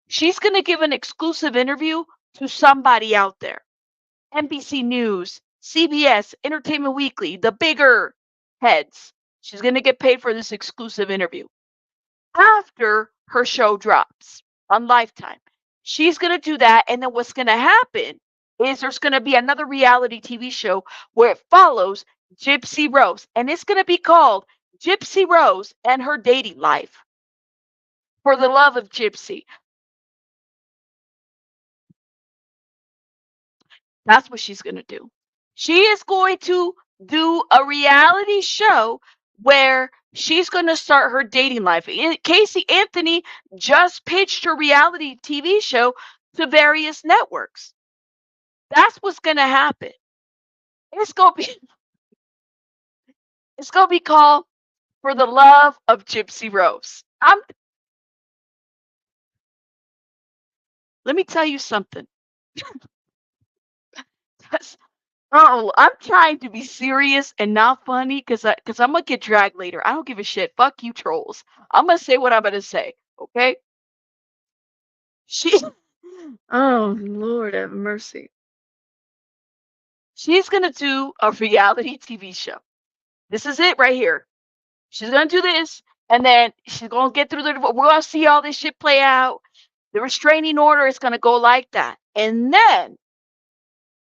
She's going to give an exclusive interview to somebody out there. NBC News, CBS, Entertainment Weekly, the bigger heads. She's going to get paid for this exclusive interview after her show drops on Lifetime. She's going to do that. And then what's going to happen is there's going to be another reality TV show where it follows Gypsy Rose. And it's going to be called Gypsy Rose and Her Dating Life. For the love of Gypsy. That's what she's going to do. She is going to do a reality show where she's going to start her dating life. Casey Anthony just pitched her reality TV show to various networks. That's what's going to happen. It's going to be called For the Love of Gypsy Rose. Let me tell you something. Oh, I'm trying to be serious and not funny because I'm gonna get dragged later. I don't give a shit. Fuck you, trolls. I'm gonna say what I'm gonna say. Okay? She. Oh Lord, have mercy. She's gonna do a reality TV show. This is it right here. She's gonna do this, and then she's gonna get through the. We're gonna see all this shit play out. The restraining order is gonna go like that, and then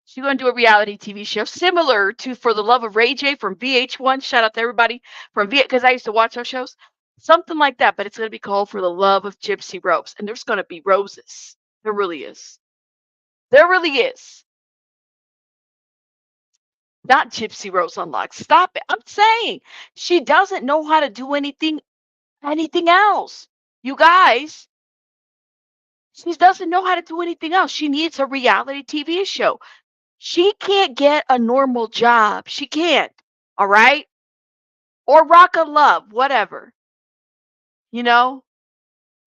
she's going to do a reality TV show similar to For the Love of Ray J from VH1. Shout out to everybody from because I used to watch those shows. Something like that, but it's going to be called For the Love of Gypsy Rose. And there's going to be roses. There really is. There really is. Not Gypsy Rose Unlocked. Stop it. I'm saying she doesn't know how to do anything else. You guys, she doesn't know how to do anything else. She needs a reality TV show. She can't get a normal job. She can't. All right? Or rock a love, whatever.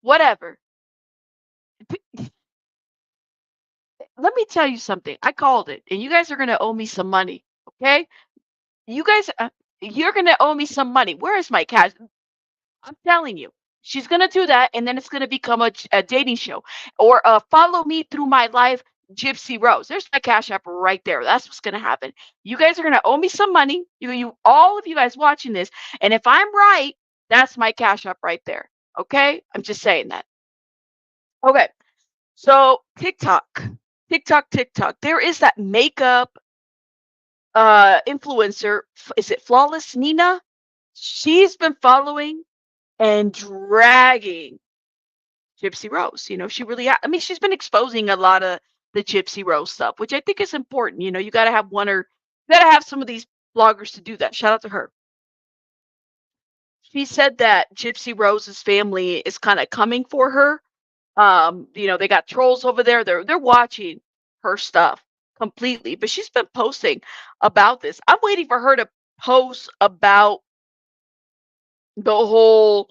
Whatever. Let me tell you something. I called it, and you guys are going to owe me some money. Okay? You guys, you're going to owe me some money. Where is my cash? I'm telling you. She's going to do that, and then it's going to become a dating show. Or follow me through my life, Gypsy Rose. There's my cash app right there. That's what's going to happen. You guys are going to owe me some money. All of you guys watching this. And if I'm right, that's my cash app right there. Okay? I'm just saying that. Okay. So TikTok. There is that makeup influencer. Is it Flawless Nina? She's been following and dragging Gypsy Rose. She really, I mean, she's been exposing a lot of the Gypsy Rose stuff, which I think is important. You got to have you got to have some of these bloggers to do that. Shout out to her. She said that Gypsy Rose's family is kind of coming for her. They got trolls over there. They're watching her stuff completely. But she's been posting about this. I'm waiting for her to post about the whole,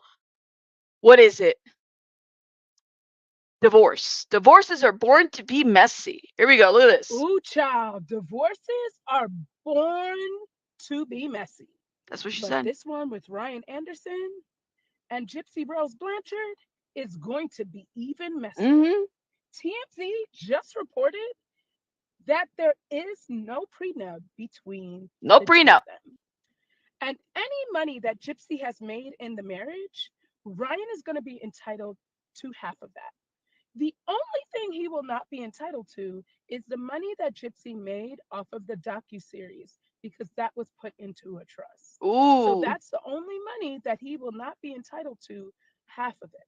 what is it? Divorce. Divorces are born to be messy. Here we go. Look at this. Ooh, child, divorces are born to be messy. That's what she But said. this one with Ryan Anderson and Gypsy Rose Blanchard is going to be even messier. Mm-hmm. TMZ just reported that there is no prenup between No the two of prenup. them. And any money that Gypsy has made in the marriage, Ryan is going to be entitled to half of that. The only thing he will not be entitled to is the money that Gypsy made off of the docu-series because that was put into a trust. So Ooh. that's the only money that he will not be entitled to, half of it.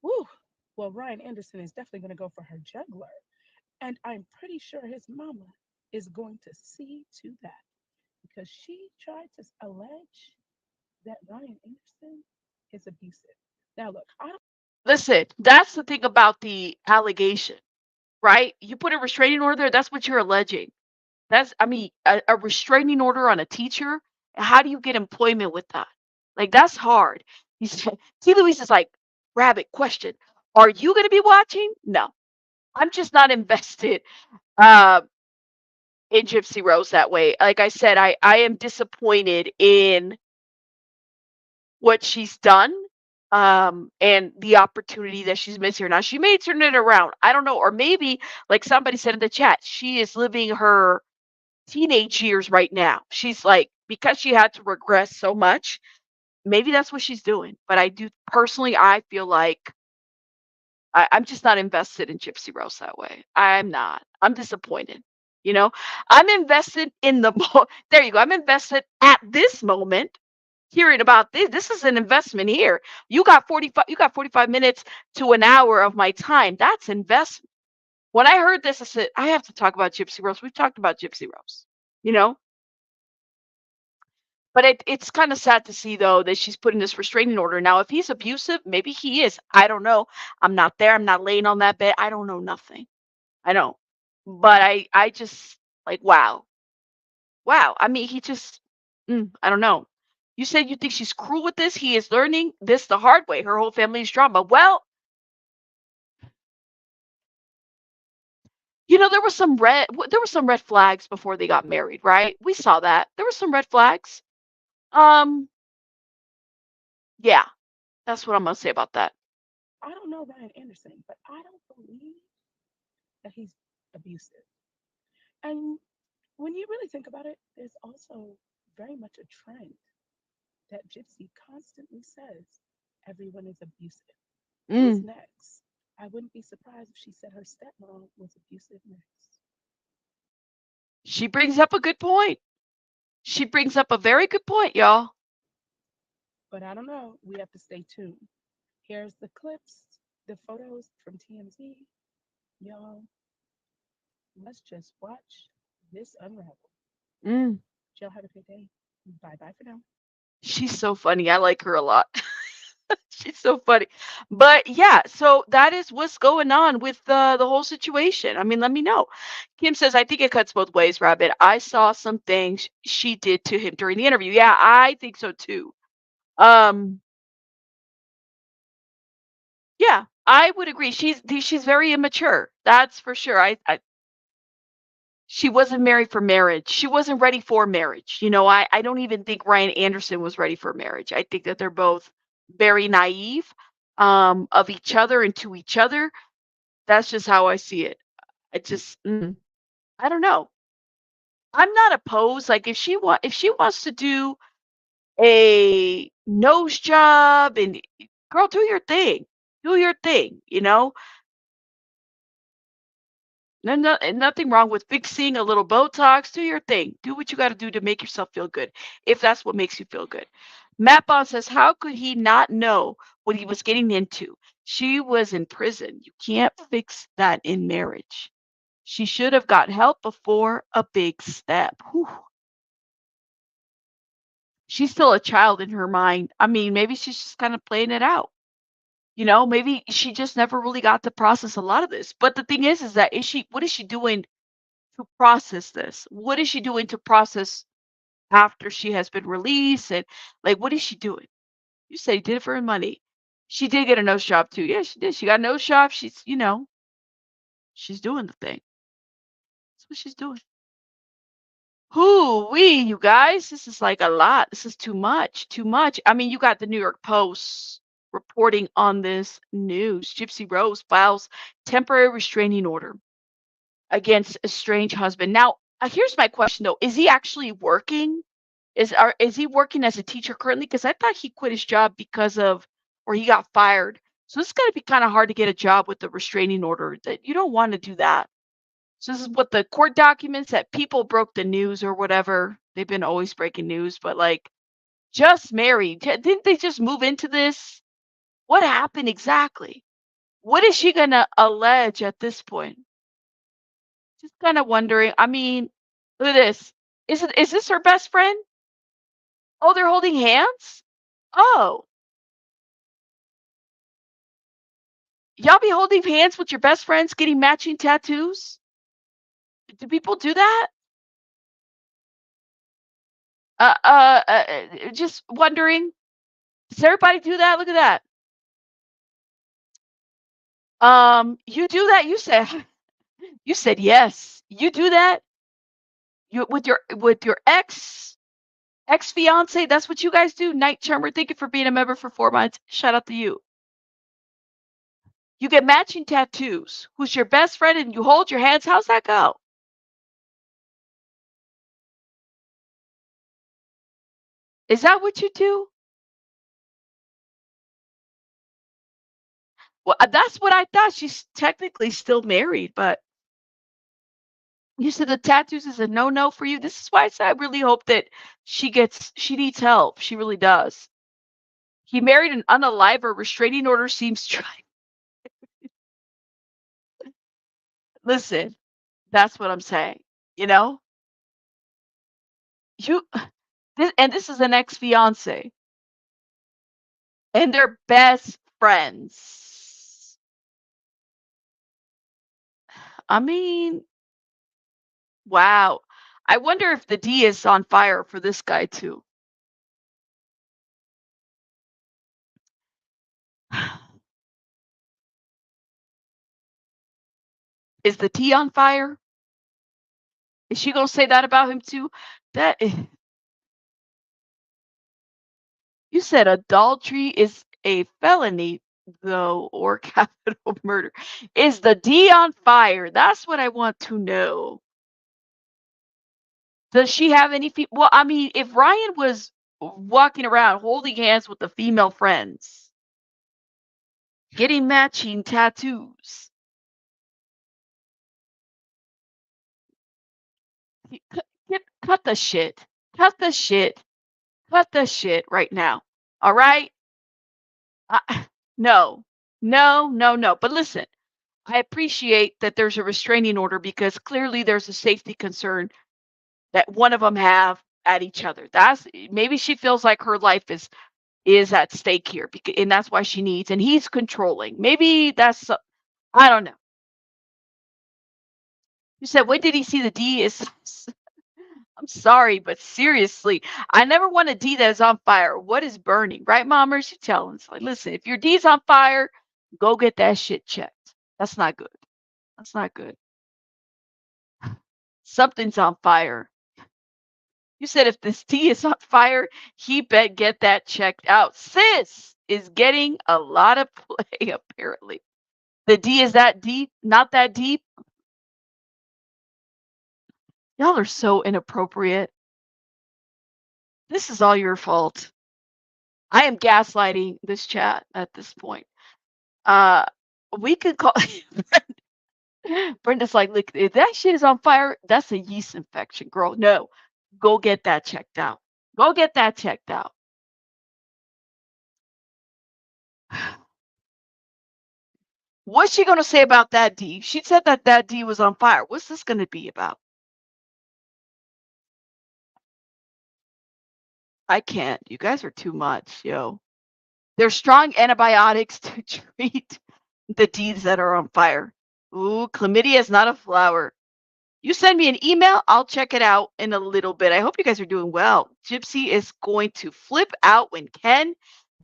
Whew. Well, Ryan Anderson is definitely going to go for her juggler. And I'm pretty sure his mama is going to see to that because she tried to allege that Ryan Anderson is abusive. Now, look, I don't. Listen, that's the thing about the allegation, right? You put a restraining order, that's what you're alleging. I mean, a restraining order on a teacher. How do you get employment with that? Like, that's hard. He's, T. Louise is like, rabbit question. Are you going to be watching? No, I'm just not invested uh, in Gypsy Rose that way. Like I said, I am disappointed in what she's done, and the opportunity that she's missed here. Now, she may turn it around. I don't know. Or maybe, like somebody said in the chat, she is living her teenage years right now. She's like, because she had to regress so much, maybe that's what she's doing. But I do personally, I feel like I'm just not invested in Gypsy Rose that way. I'm not. I'm disappointed. You know, I'm invested in the, there you go. I'm invested at this moment hearing about this. This is an investment here. You got 45 minutes to an hour of my time. That's investment. When I heard this, I said, I have to talk about Gypsy Rose. We've talked about Gypsy Rose, you know, but it's kind of sad to see though that she's putting this restraining order. Now, if he's abusive, maybe he is. I don't know. I'm not there. I'm not laying on that bed. I don't know nothing. I don't. But I just like, wow. Wow. I mean, he just I don't know. You said you think she's cruel with this. He is learning this the hard way. Her whole family's drama. Well, there were some red flags before they got married, right? We saw that. There were some red flags. Um, yeah, that's what I'm gonna say about that. I don't know Ryan Anderson, but I don't believe that he's abusive. And when you really think about it, there's also very much a trend that Gypsy constantly says everyone is abusive. Who's Mm. next? I wouldn't be surprised if she said her stepmom was abusive next. She brings up a good point. She brings up a very good point, y'all. But I don't know. We have to stay tuned. Here's the clips, the photos from TMZ. Y'all, let's just watch this unravel. Mm. Y'all have a good day. Bye bye for now. She's so funny. I like her a lot. She's so funny. But yeah, so that is what's going on with the whole situation. I mean, let me know. Kim says, I think it cuts both ways, Rabbit. I saw some things she did to him during the interview. Yeah, I think so too. Um, yeah, I would agree. She's very immature. That's for sure. She wasn't married for marriage. She wasn't ready for marriage. I don't even think Ryan Anderson was ready for marriage. I think that they're both very naive of each other and to each other. That's just how I see it. I just, I don't know. I'm not opposed. Like if she wants to do a nose job and girl, do your thing. Do your thing, and nothing wrong with fixing a little Botox. Do your thing. Do what you got to do to make yourself feel good, if that's what makes you feel good. Matt Bond says, how could he not know what he was getting into? She was in prison. You can't fix that in marriage. She should have got help before a big step. Whew. she's still a child in her mind. I mean, maybe she's just kind of playing it out. Maybe she just never really got to process a lot of this. But the thing is that what is she doing to process this? What is she doing to process after she has been released? And like, what is she doing? You say did it for her money. She did get a nose job too. Yeah, she did. She got a nose job. She's doing the thing. That's what she's doing. Whoo-wee, you guys. This is like a lot. This is too much. Too much. I mean, you got the New York Post reporting on this news. Gypsy Rose files temporary restraining order against estranged husband. Now, here's my question though. Is he actually working? Is he working as a teacher currently? Because I thought he quit his job or he got fired. So it's got to be kind of hard to get a job with the restraining order. That you don't want to do that. So this is what the court documents that people broke the news or whatever. They've been always breaking news, but like just married. Didn't they just move into this? What happened exactly? What is she gonna allege at this point? Just kind of wondering. I mean, look at this. Is this her best friend? Oh, they're holding hands? Oh, y'all be holding hands with your best friends getting matching tattoos? Do people do that? Just wondering. Does everybody do that? Look at that. You do that? You said yes. You do that? You with your ex-fiance? That's what you guys do? Night Charmer, thank you for being a member for 4 months. Shout out to you. You get matching tattoos. Who's your best friend and you hold your hands? How's that go? Is that what you do? Well, that's what I thought. She's technically still married, but you said the tattoos is a no-no for you. This is why I said I really hope that she needs help. She really does. He married an unaliver. Restraining order seems try. Listen, that's what I'm saying. You know, you this is an ex-fiance, and they're best friends. I mean, wow. I wonder if the D is on fire for this guy too. Is the T on fire? Is she gonna say that about him too? That you said adultery is a felony, though, or capital murder. Is the D on fire? That's what I want to know. Does she have any? Well, I mean, if Ryan was walking around holding hands with the female friends, getting matching tattoos, cut the shit. Cut the shit. Cut the shit right now. All right? No, no, no, no. But listen, I appreciate that there's a restraining order because clearly there's a safety concern that one of them have at each other. That's maybe she feels like her life is at stake here because, and that's why she needs and he's controlling. Maybe I don't know. You said when did he see the D is I'm sorry, but seriously, I never want a D that is on fire. What is burning? Right, Mammers? You tell him. It's like, listen, if your D's on fire, go get that shit checked. That's not good. That's not good. Something's on fire. You said if this tea is on fire, he bet get that checked out. Sis is getting a lot of play, apparently. The D is that deep, not that deep. Y'all are so inappropriate. This is all your fault. I am gaslighting this chat at this point. We could call Brenda's like, look, if that shit is on fire, that's a yeast infection, girl. No, go get that checked out. Go get that checked out. What's she gonna say about that D? She said that D was on fire. What's this gonna be about? I can't. You guys are too much, yo. There's strong antibiotics to treat the deeds that are on fire. Ooh, chlamydia is not a flower. You send me an email, I'll check it out in a little bit. I hope you guys are doing well. Gypsy is going to flip out when Ken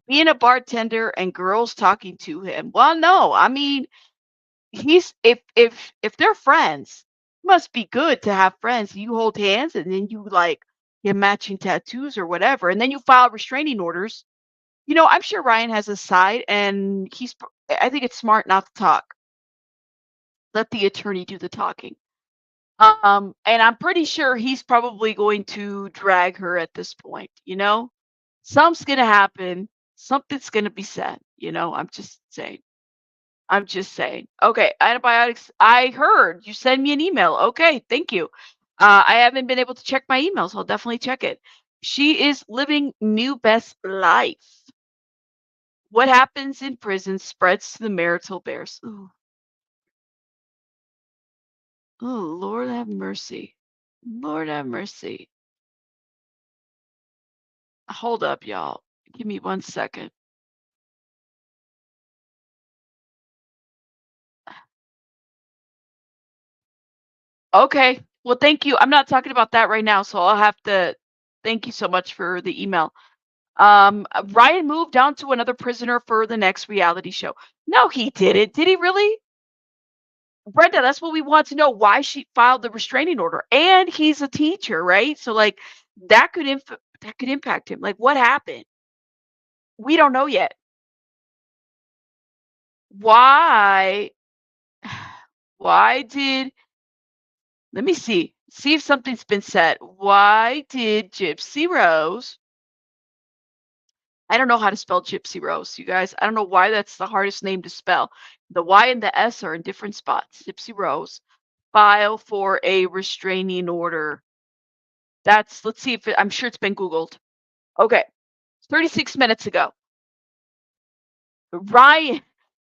being a bartender and girls talking to him. Well, no, I mean, he's if they're friends, it must be good to have friends. You hold hands and then you like get matching tattoos or whatever, and then you file restraining orders. I'm sure Ryan has a side, and I think it's smart not to talk. Let the attorney do the talking. And I'm pretty sure he's probably going to drag her at this point. Something's gonna happen. Something's gonna be said. I'm just saying. I'm just saying. Okay, antibiotics. I heard you send me an email. Okay, thank you. I haven't been able to check my emails. I'll definitely check it. She is living new best life. What happens in prison spreads to the marital bears. Ooh, oh, Lord have mercy. Lord have mercy. Hold up, y'all. Give me 1 second. Okay. Well, thank you. I'm not talking about that right now, so I'll have to thank you so much for the email. Ryan moved on to another prisoner for the next reality show. No, he didn't. Did he really? Brenda, that's what we want to know, why she filed the restraining order. And he's a teacher, right? So like that could impact him. Like what happened? We don't know yet. Why why did let me see if something's been said. Why did Gypsy Rose I don't know how to spell Gypsy Rose, you guys. I don't know why that's the hardest name to spell. The Y and the S are in different spots. Gypsy Rose. File for a restraining order. Let's see if I'm sure it's been Googled. Okay. 36 minutes ago. Ryan,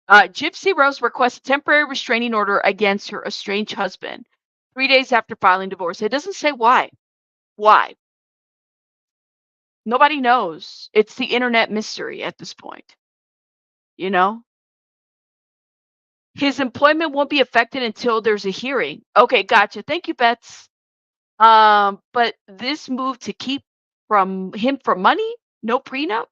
Gypsy Rose requests a temporary restraining order against her estranged husband 3 days after filing divorce. It doesn't say why. Why? Nobody knows. It's the internet mystery at this point. You know? His employment won't be affected until there's a hearing. Okay, gotcha. Thank you, Bets. But this move to keep from him for money, no prenup.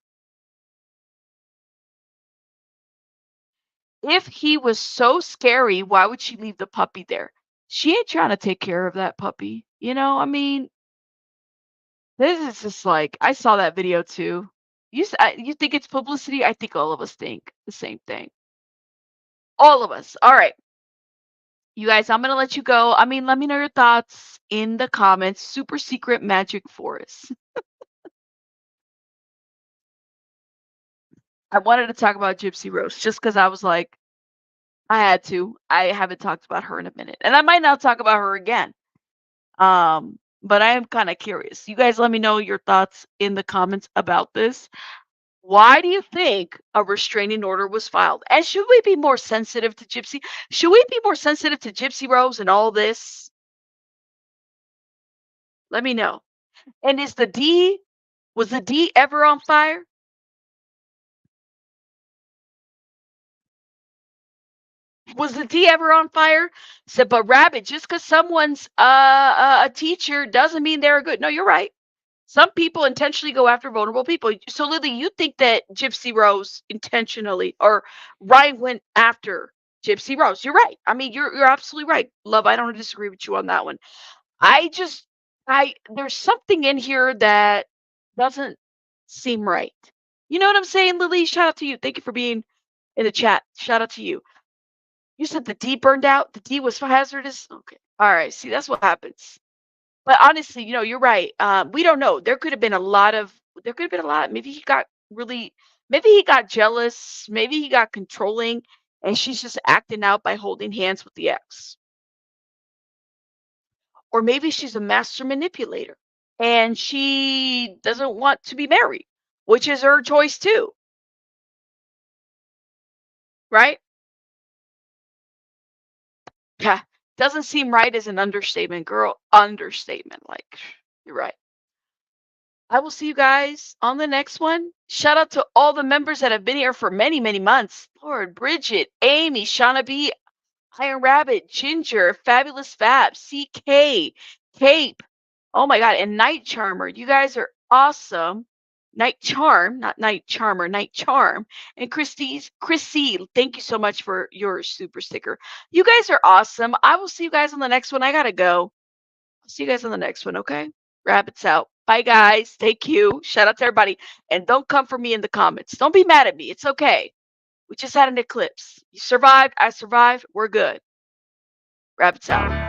If he was so scary, why would she leave the puppy there? She ain't trying to take care of that puppy. I mean, this is just like I saw that video too. You think it's publicity? I think all of us think the same thing. All of us. All right. You guys, I'm gonna let you go. I mean, let me know your thoughts in the comments. Super secret magic forest. I wanted to talk about Gypsy Rose just because I was like, I had to. I haven't talked about her in a minute, and I might not talk about her again. But I am kind of curious. You guys, let me know your thoughts in the comments about this. Why do you think a restraining order was filed? And should we be more sensitive to Gypsy? Should we be more sensitive to Gypsy Rose and all this? Let me know. And was the D ever on fire? Was the D ever on fire? Said, but Rabbit, just because someone's a teacher doesn't mean they're good. No, you're right. Some people intentionally go after vulnerable people. So, Lily, you think that Gypsy Rose intentionally, or Ryan went after Gypsy Rose? You're right. I mean, you're absolutely right, love. I don't disagree with you on that one. I just, there's something in here that doesn't seem right. You know what I'm saying, Lily? Shout out to you. Thank you for being in the chat. Shout out to you. You said the D burned out. The D was hazardous. Okay. All right. See, that's what happens. But honestly, you're right. We don't know. There could have been a lot of. There could have been a lot. Maybe he got really. Maybe he got jealous. Maybe he got controlling, and she's just acting out by holding hands with the ex. Or maybe she's a master manipulator, and she doesn't want to be married, which is her choice too. Right? Yeah. Doesn't seem right as an understatement, girl. Understatement. Like, you're right. I will see you guys on the next one. Shout out to all the members that have been here for many, many months. Lord, Bridget, Amy, Shauna B, Iron Rabbit, Ginger, Fabulous Fab, CK, Cape. Oh my God. And Night Charmer. You guys are awesome. Night Charm, not Night Charmer, Night Charm. And Chrissy, thank you so much for your super sticker. You guys are awesome. I will see you guys on the next one. I gotta go. I'll see you guys on the next one, okay? Rabbits out. Bye, guys. Thank you. Shout out to everybody. And don't come for me in the comments. Don't be mad at me. It's okay. We just had an eclipse. You survived. I survived. We're good. Rabbits out.